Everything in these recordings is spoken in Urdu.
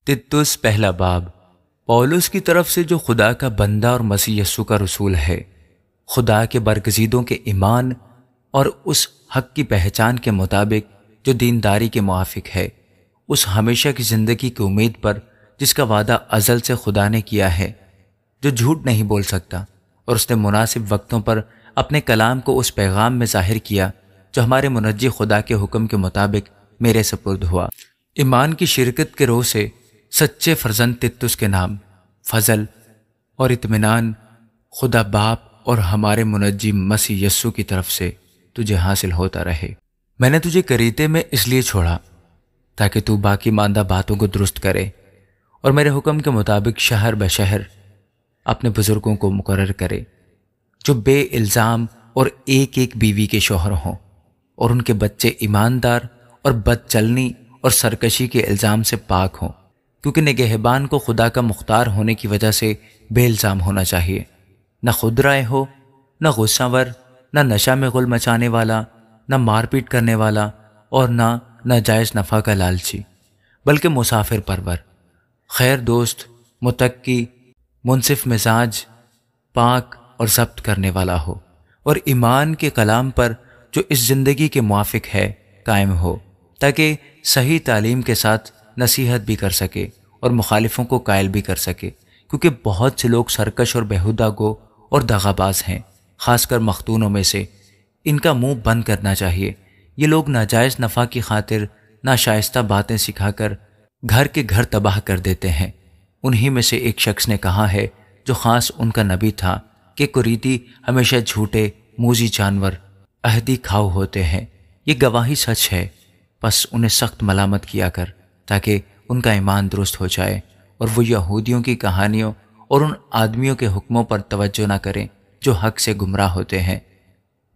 تتس پہلا باب۔ پولس کی طرف سے جو خدا کا بندہ اور مسیح یسوع کا رسول ہے، خدا کے برگزیدوں کے ایمان اور اس حق کی پہچان کے مطابق جو دینداری کے موافق ہے، اس ہمیشہ کی زندگی کی امید پر جس کا وعدہ ازل سے خدا نے کیا ہے، جو جھوٹ نہیں بول سکتا، اور اس نے مناسب وقتوں پر اپنے کلام کو اس پیغام میں ظاہر کیا جو ہمارے منجی خدا کے حکم کے مطابق میرے سپرد ہوا۔ ایمان کی شرکت کے روح سے سچے فرزند تتس کے نام، فضل اور اطمینان خدا باپ اور ہمارے منجی مسیح یسوع کی طرف سے تجھے حاصل ہوتا رہے۔ میں نے تجھے کریتے میں اس لیے چھوڑا تاکہ تو باقی ماندہ باتوں کو درست کرے اور میرے حکم کے مطابق شہر بشہر اپنے بزرگوں کو مقرر کرے جو بے الزام اور ایک ایک بیوی کے شوہر ہوں، اور ان کے بچے ایماندار اور بد چلنی اور سرکشی کے الزام سے پاک ہوں، کیونکہ نگہبان کو خدا کا مختار ہونے کی وجہ سے بے الزام ہونا چاہیے، نہ خود رائے ہو، نہ غصہ ور، نہ نشہ میں غل مچانے والا، نہ مار پیٹ کرنے والا، اور نہ ناجائز نفع کا لالچی، بلکہ مسافر پرور، خیر دوست، متقی، منصف مزاج، پاک اور ضبط کرنے والا ہو، اور ایمان کے کلام پر جو اس زندگی کے موافق ہے قائم ہو، تاکہ صحیح تعلیم کے ساتھ نصیحت بھی کر سکے اور مخالفوں کو قائل بھی کر سکے، کیونکہ بہت سے لوگ سرکش اور بےہودہ گو اور دغا باز ہیں، خاص کر مختونوں میں سے۔ ان کا منہ بند کرنا چاہیے۔ یہ لوگ ناجائز نفع کی خاطر ناشائستہ باتیں سکھا کر گھر کے گھر تباہ کر دیتے ہیں۔ انہی میں سے ایک شخص نے کہا ہے جو خاص ان کا نبی تھا کہ قریتی ہمیشہ جھوٹے موذی جانور عہدی کھاؤ ہوتے ہیں۔ یہ گواہی سچ ہے، پس انہیں سخت ملامت کیا کر تاکہ ان کا ایمان درست ہو جائے اور وہ یہودیوں کی کہانیوں اور ان آدمیوں کے حکموں پر توجہ نہ کریں جو حق سے گمراہ ہوتے ہیں۔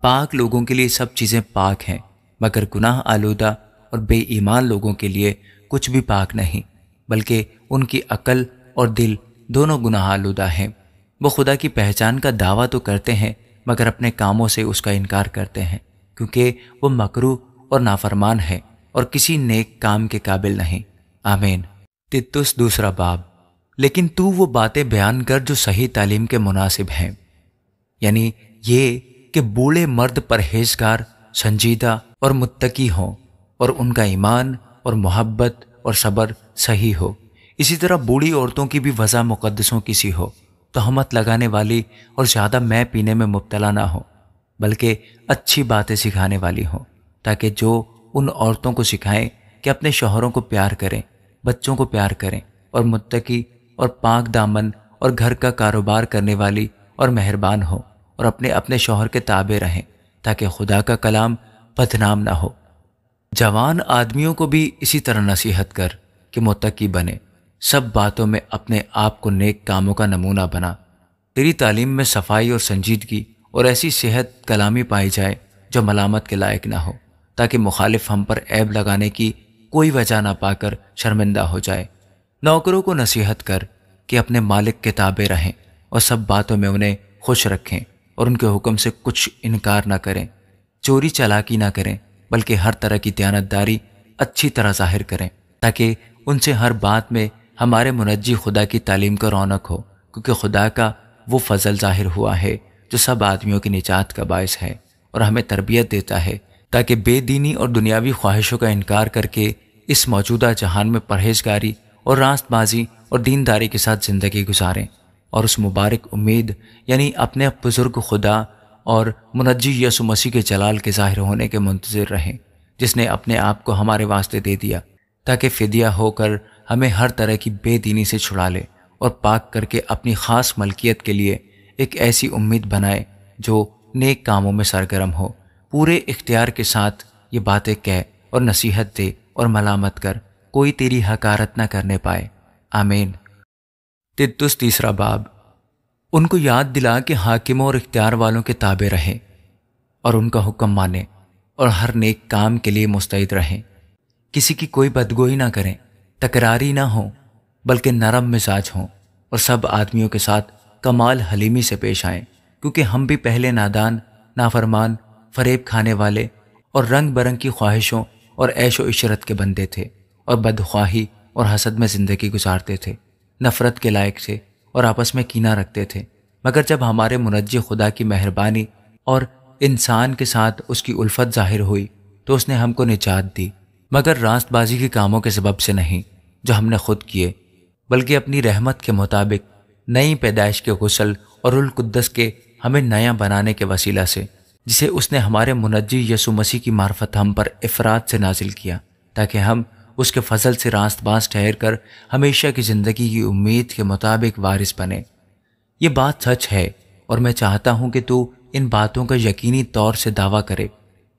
پاک لوگوں کے لیے سب چیزیں پاک ہیں، مگر گناہ آلودہ اور بے ایمان لوگوں کے لیے کچھ بھی پاک نہیں، بلکہ ان کی عقل اور دل دونوں گناہ آلودہ ہیں۔ وہ خدا کی پہچان کا دعویٰ تو کرتے ہیں مگر اپنے کاموں سے اس کا انکار کرتے ہیں، کیونکہ وہ مکروہ اور نافرمان ہے اور کسی نیک کام کے قابل نہیں۔ آمین۔ تتس دوسرا باب۔ لیکن تو وہ باتیں بیان کر جو صحیح تعلیم کے مناسب ہیں، یعنی یہ کہ بوڑھے مرد پرہیزگار، سنجیدہ اور متقی ہوں، اور ان کا ایمان اور محبت اور صبر صحیح ہو۔ اسی طرح بوڑھی عورتوں کی بھی وضع مقدسوں کی سی ہو، تہمت لگانے والی اور زیادہ مے پینے میں مبتلا نہ ہو، بلکہ اچھی باتیں سکھانے والی ہوں، تاکہ جو ان عورتوں کو سکھائیں کہ اپنے شوہروں کو پیار کریں، بچوں کو پیار کریں، اور متقی اور پاک دامن اور گھر کا کاروبار کرنے والی اور مہربان ہو، اور اپنے اپنے شوہر کے تابع رہیں، تاکہ خدا کا کلام بدنام نہ ہو۔ جوان آدمیوں کو بھی اسی طرح نصیحت کر کہ متقی بنے، سب باتوں میں اپنے آپ کو نیک کاموں کا نمونہ بنا۔ تیری تعلیم میں صفائی اور سنجیدگی اور ایسی صحت کلامی پائی جائے جو ملامت کے لائق نہ ہو، تاکہ مخالف ہم پر عیب لگانے کی کوئی وجہ نہ پا کر شرمندہ ہو جائے۔ نوکروں کو نصیحت کر کہ اپنے مالک کے تابع رہیں اور سب باتوں میں انہیں خوش رکھیں اور ان کے حکم سے کچھ انکار نہ کریں، چوری چالاکی نہ کریں، بلکہ ہر طرح کی دیانتداری اچھی طرح ظاہر کریں، تاکہ ان سے ہر بات میں ہمارے منجی خدا کی تعلیم کا رونق ہو، کیونکہ خدا کا وہ فضل ظاہر ہوا ہے جو سب آدمیوں کی نجات کا باعث ہے اور ہمیں تربیت دیتا ہے تاکہ بے دینی اور دنیاوی خواہشوں کا انکار کر کے اس موجودہ جہان میں پرہیزگاری اور راست بازی اور دینداری کے ساتھ زندگی گزاریں، اور اس مبارک امید یعنی اپنے بزرگ خدا اور منجی یسوع مسیح کے جلال کے ظاہر ہونے کے منتظر رہیں، جس نے اپنے آپ کو ہمارے واسطے دے دیا تاکہ فدیہ ہو کر ہمیں ہر طرح کی بے دینی سے چھڑا لے اور پاک کر کے اپنی خاص ملکیت کے لیے ایک ایسی امید بنائے جو نیک کاموں میں سرگرم ہو۔ پورے اختیار کے ساتھ یہ باتیں کہہ اور نصیحت دے اور ملامت کر، کوئی تیری حقارت نہ کرنے پائے۔ آمین۔ تتس تیسرا باب۔ ان کو یاد دلا کہ حاکموں اور اختیار والوں کے تابع رہیں اور ان کا حکم مانیں اور ہر نیک کام کے لیے مستعد رہیں، کسی کی کوئی بدگوئی نہ کریں، تکراری نہ ہوں، بلکہ نرم مزاج ہوں، اور سب آدمیوں کے ساتھ کمال حلیمی سے پیش آئیں، کیونکہ ہم بھی پہلے نادان، نافرمان، فریب کھانے والے اور رنگ برنگ کی خواہشوں اور عیش و عشرت کے بندے تھے، اور بدخواہی اور حسد میں زندگی گزارتے تھے، نفرت کے لائق تھے اور آپس میں کینہ رکھتے تھے، مگر جب ہمارے منجی خدا کی مہربانی اور انسان کے ساتھ اس کی الفت ظاہر ہوئی تو اس نے ہم کو نجات دی، مگر راست بازی کے کاموں کے سبب سے نہیں جو ہم نے خود کیے، بلکہ اپنی رحمت کے مطابق نئی پیدائش کے غسل اور روح القدس کے ہمیں نیا بنانے کے وسیلہ سے، جسے اس نے ہمارے منجی یسوع مسیح کی معرفت ہم پر افراد سے نازل کیا، تاکہ ہم اس کے فضل سے راست باز ٹھہر کر ہمیشہ کی زندگی کی امید کے مطابق وارث بنے۔ یہ بات سچ ہے اور میں چاہتا ہوں کہ تو ان باتوں کا یقینی طور سے دعویٰ کرے،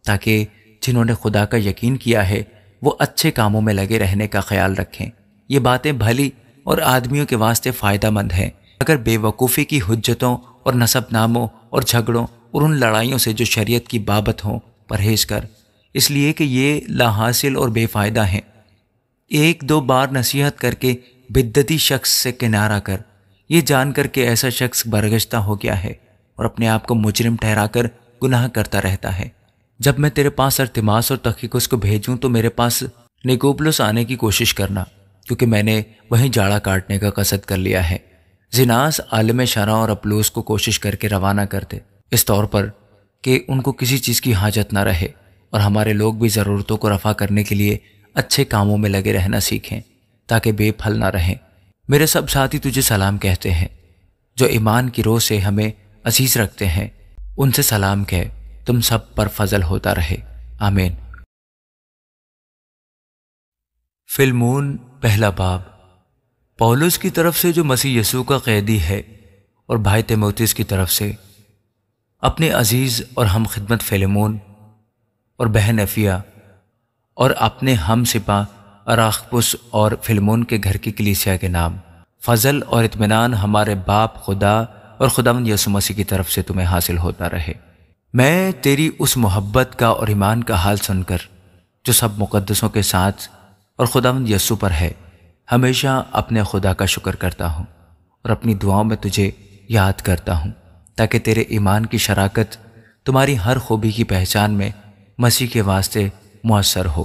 تاکہ جنہوں نے خدا کا یقین کیا ہے وہ اچھے کاموں میں لگے رہنے کا خیال رکھیں۔ یہ باتیں بھلی اور آدمیوں کے واسطے فائدہ مند ہیں، اگر بے وقوفی کی حجتوں اور نسب ناموں اور جھگڑوں اور ان لڑائیوں سے جو شریعت کی بابت ہوں پرہیز کر، اس لیے کہ یہ لا حاصل اور بے فائدہ ہیں۔ ایک دو بار نصیحت کر کے بدعتی شخص سے کنارہ کر، یہ جان کر کہ ایسا شخص برگشتہ ہو گیا ہے اور اپنے آپ کو مجرم ٹھہرا کر گناہ کرتا رہتا ہے۔ جب میں تیرے پاس ارتماس اور تخیکس کو بھیجوں تو میرے پاس نیکوپلس آنے کی کوشش کرنا، کیونکہ میں نے وہیں جاڑا کاٹنے کا قصد کر لیا ہے۔ زیناس عالم شرع اور اپلوس کو کوشش کر کے روانہ کر دے، اس طور پر کہ ان کو کسی چیز کی حاجت نہ رہے، اور ہمارے لوگ بھی ضرورتوں کو رفع کرنے کے لیے اچھے کاموں میں لگے رہنا سیکھیں تاکہ بے پھل نہ رہیں۔ میرے سب ساتھی تجھے سلام کہتے ہیں، جو ایمان کی روح سے ہمیں عزیز رکھتے ہیں، ان سے سلام کہہ، تم سب پر فضل ہوتا رہے، آمین۔ فلمون پہلا باب۔ پولس کی طرف سے جو مسیح یسوع کا قیدی ہے، اور بھائی تیموتھیوس کی طرف سے اپنے عزیز اور ہم خدمت فلیمون اور بہن افیا، اور اپنے ہم سپاہ اراخپس اور فلمون کے گھر کی کلیسیا کے نام، فضل اور اطمینان ہمارے باپ خدا اور خداوند یسوع مسیح کی طرف سے تمہیں حاصل ہوتا رہے۔ میں تیری اس محبت کا اور ایمان کا حال سن کر جو سب مقدسوں کے ساتھ اور خداوند یسوع پر ہے، ہمیشہ اپنے خدا کا شکر کرتا ہوں اور اپنی دعاؤں میں تجھے یاد کرتا ہوں، تاکہ تیرے ایمان کی شراکت تمہاری ہر خوبی کی پہچان میں مسیح کے واسطے مؤثر ہو،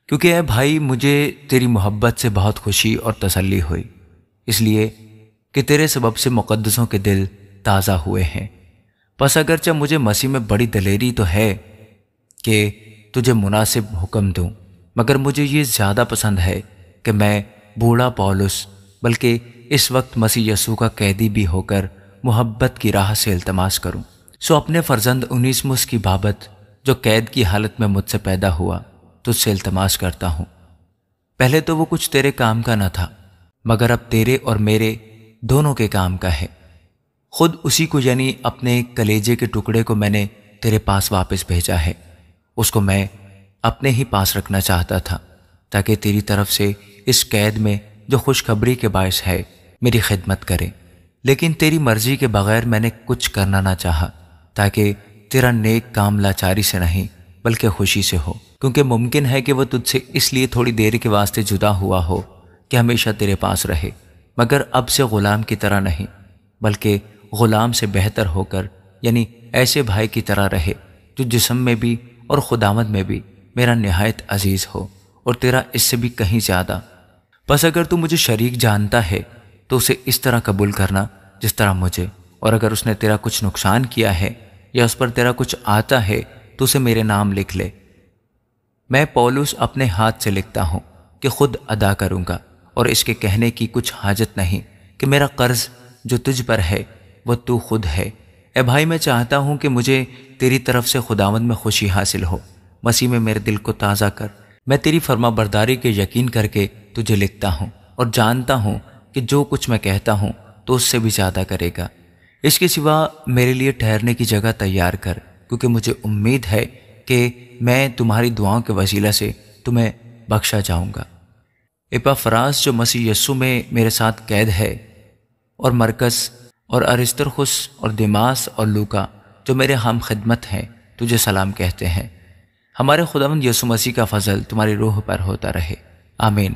کیونکہ اے بھائی مجھے تیری محبت سے بہت خوشی اور تسلی ہوئی، اس لیے کہ تیرے سبب سے مقدسوں کے دل تازہ ہوئے ہیں۔ پس اگرچہ مجھے مسیح میں بڑی دلیری تو ہے کہ تجھے مناسب حکم دوں، مگر مجھے یہ زیادہ پسند ہے کہ میں بوڑھا پولس بلکہ اس وقت مسیح یسوع کا قیدی بھی ہو کر محبت کی راہ سے التماس کروں۔ سو اپنے فرزند اونیسمس کی بابت جو قید کی حالت میں مجھ سے پیدا ہوا تجھ سے التماس کرتا ہوں۔ پہلے تو وہ کچھ تیرے کام کا نہ تھا، مگر اب تیرے اور میرے دونوں کے کام کا ہے۔ خود اسی کو یعنی اپنے کلیجے کے ٹکڑے کو میں نے تیرے پاس واپس بھیجا ہے۔ اس کو میں اپنے ہی پاس رکھنا چاہتا تھا تاکہ تیری طرف سے اس قید میں جو خوشخبری کے باعث ہے میری خدمت کرے، لیکن تیری مرضی کے بغیر میں نے کچھ کرنا نہ چاہا، تاکہ تیرا نیک کام لاچاری سے نہیں بلکہ خوشی سے ہو، کیونکہ ممکن ہے کہ وہ تجھ سے اس لیے تھوڑی دیر کے واسطے جدا ہوا ہو کہ ہمیشہ تیرے پاس رہے، مگر اب سے غلام کی طرح نہیں بلکہ غلام سے بہتر ہو کر، یعنی ایسے بھائی کی طرح رہے جو جسم میں بھی اور خداوند میں بھی میرا نہایت عزیز ہو، اور تیرا اس سے بھی کہیں زیادہ۔ بس اگر تو مجھے شریک جانتا ہے تو اسے اس طرح قبول کرنا جس طرح مجھے، اور اگر اس نے تیرا کچھ نقصان کیا ہے یا اس پر تیرا کچھ آتا ہے تو اسے میرے نام لکھ لے۔ میں پولس اپنے ہاتھ سے لکھتا ہوں کہ خود ادا کروں گا، اور اس کے کہنے کی کچھ حاجت نہیں کہ میرا قرض جو تجھ پر ہے وہ تو خود ہے۔ اے بھائی میں چاہتا ہوں کہ مجھے تیری طرف سے خداوند میں خوشی حاصل ہو، مسیح میں میرے دل کو تازہ کر۔ میں تیری فرما برداری کے یقین کر کے تجھے لکھتا ہوں، اور جانتا ہوں کہ جو کچھ میں کہتا ہوں تو اس سے بھی زیادہ کرے گا۔ اس کے سوا میرے لیے ٹھہرنے کی جگہ تیار کر، کیونکہ مجھے امید ہے کہ میں تمہاری دعاؤں کے وسیلہ سے تمہیں بخشا جاؤں گا۔ اپافراس جو مسیح یسوع میں میرے ساتھ قید ہے، اور مرکز اور ارسترخس اور دیماس اور لوکا جو میرے ہم خدمت ہیں تجھے سلام کہتے ہیں۔ ہمارے خداوند یسوع مسیح کا فضل تمہاری روح پر ہوتا رہے، آمین۔